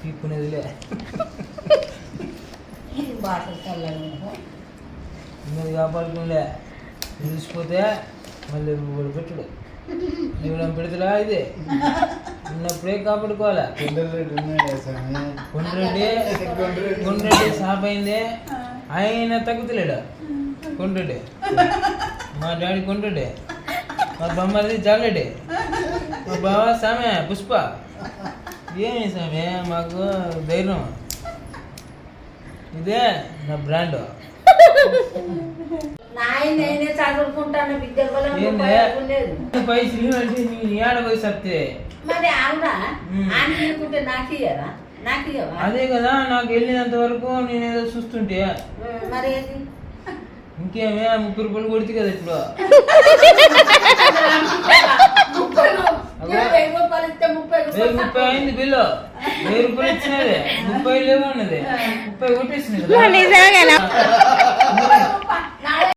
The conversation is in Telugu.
పీక్కునేదిలే ఉన్నది కాపాడుకుండే నిలిచిపోతే మళ్ళీ వాడు పెట్టుడు నీవు పెడతాడా ఇది ఉన్నప్పుడే కాపాడుకోవాలా. కొండ్రెడ్డి సాప్ అయింది ఆయన తగ్గుతలేడు. కొండ్రెడ్డి మా డాడీ కొండ్రెడ్డి, మా బొమ్మది జాలెడ్డి, మా బావ సామె పుష్ప. ఏమి సామె మాకు ధైర్యం, ఇదే నా బ్రాండ్. పైసలు అంటే ఏడ పోయి సత్తే అదే కదా నాకు వెళ్ళినంత వరకు నేనేదో చూస్తుంటే. ఇంకేమే 30 రూపాయలు కొడితే కదా ఇప్పుడు. 1030 అయింది బిల్లు. 1000 రూపాయలు ఇచ్చినది 30 లేవు అన్నది. 30 కొట్టేసినది కదా.